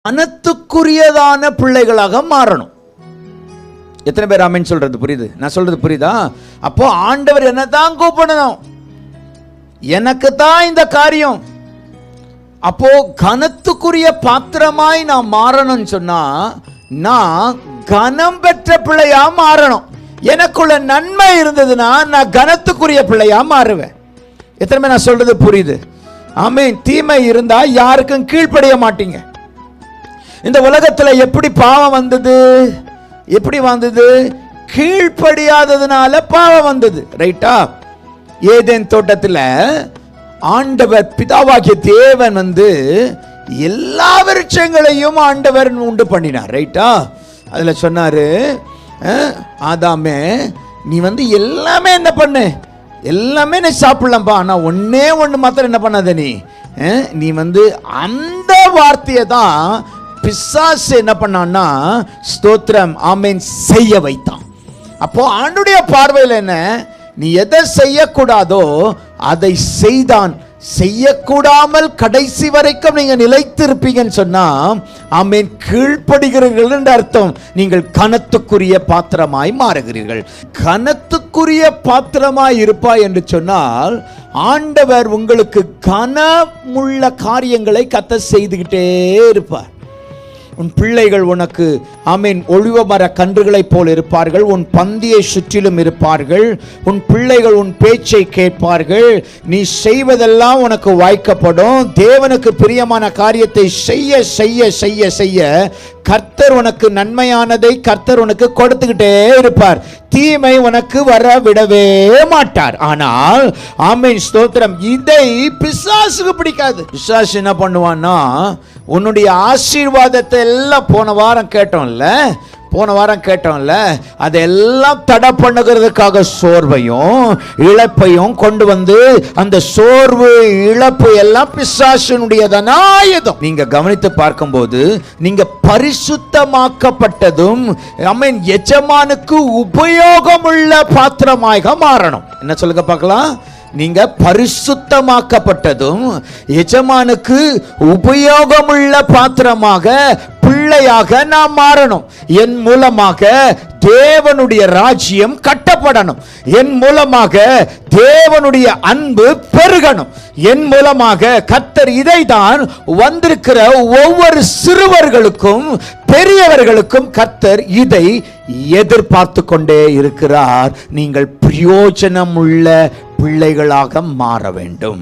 கனத்துக்குரியதான பிள்ளைகளாக மாறணும். எத்தனை பேர் ஆமென் சொல்றது புரியுது? நான் சொல்றது புரியுதா? அப்போ ஆண்டவர் என்ன தான் கூப்பிடணும், எனக்கு தான் இந்த காரியம். அப்போ கனத்துக்குரிய பாத்திரமாய் நான் மாறணும்னு சொன்னா நான் கனம் பெற்ற பிள்ளையா மாறணும். எனக்குள்ள நன்மை இருந்ததுன்னா நான் கனத்துக்குரிய பிள்ளையா மாறுவேன். எத்தனை பேர் நான் சொல்றது புரியுது? ஆமென். தீமை இருந்தா யாருக்கும் கீழ்ப்படிய மாட்டீங்க. இந்த உலகத்துல எப்படி பாவம் வந்தது? எப்படி வந்தது? கீழ்ப்படியாததுனால பாவம் வந்தது. ரைட்டா? ஏதேன் தோட்டத்தில் ஆண்டவர் பிதாவாகிய தேவன் எல்லா விருட்சங்களையும் ஆண்டவர் உண்டு பண்ணினார். ரைட்டா? அதுல சொன்னாரு, ஆதாமே நீ எல்லாமே என்ன பண்ணு, எல்லாமே நீ சாப்பிடலாம்பா, ஆனா ஒன்னே ஒண்ணு மாத்திரம் என்ன பண்ணாத, நீ அந்த வார்த்தையை தான் பிசாசு என்ன பண்ணான்னா, ஸ்தோத்திரம் ஆமென், செய்ய வைத்தான். அப்போ ஆண்டுடைய பார்வையில் என்ன, நீ எதை செய்யக்கூடாதோ அதை செய்தான். செய்யக்கூடாமல் கடைசி வரைக்கும் நீங்க நிலைத்திருப்பீங்கன்னு சொன்னா ஆமென், கீழ்ப்படுகிறீர்கள் என்று அர்த்தம். நீங்கள் கனத்துக்குரிய பாத்திரமாய் மாறுகிறீர்கள். கனத்துக்குரிய பாத்திரமாய் இருப்பாய் என்று சொன்னால் ஆண்டவர் உங்களுக்கு கனமுள்ள காரியங்களை கத்த செய்துகிட்டே இருப்பார். உன் பிள்ளைகள் உனக்கு ஆமென் ஒளிவ மர கன்றுகளைப் போல் இருப்பார்கள். உன் பந்தியை சுற்றிலும் இருப்பார்கள். உன் பிள்ளைகள் உன் பேச்சை கேட்பார்கள். நீ செய்வதெல்லாம் உனக்கு வாய்க்கப்படும். தேவனுக்கு பிரியமான காரியத்தை செய்ய செய்ய செய்ய செய்ய கர்த்தர் உனக்கு நன்மையானதை கர்த்தர் உனக்கு கொடுத்துக்கிட்டே இருப்பார். தீமை உனக்கு வர விடவே மாட்டார். ஆனால் ஆமென், ஸ்தோத்திரம், இதை பிசாசுக்கு பிடிக்காது. பிசாசு என்ன பண்ணுவான்னா, உன்னுடைய ஆசீர்வாதத்தை எல்லாம் போன வாரம் கேட்டோம்ல அதெல்லாம் தடை பண்ணுகிறதுக்காக சோர்வையும் இழப்பையும் கொண்டு அந்த சோர்வு இழப்பு எல்லாம் பிசாசினுடையதான ஆயுதம். நீங்க கவனித்து பார்க்கும்போது நீங்க பரிசுத்தமாக்கப்பட்டதும் ஆமென் எஜமானுக்கு உபயோகமுள்ள பாத்திரமாக மாறணும். என்ன சொல்லுங்க பார்க்கலாம்? நீங்க பரிசுத்தமாக்கப்பட்டதும் எஜமானுக்கு உபயோகமுள்ள பாத்திரமாக பிள்ளையாக நாம் மாறணும். என் மூலமாக தேவனுடைய ராஜ்யம் கட்டப்படணும். என் மூலமாக தேவனுடைய அன்பு பெருகணும். என் மூலமாக கர்த்தர் இதைதான் வந்திருக்கிற ஒவ்வொரு சிறுவர்களுக்கும் பெரியவர்களுக்கும் கர்த்தர் இதை எதிர்பார்த்து கொண்டே இருக்கிறார். நீங்கள் பிரயோஜனம் உள்ள பிள்ளைகளாக மாற வேண்டும்.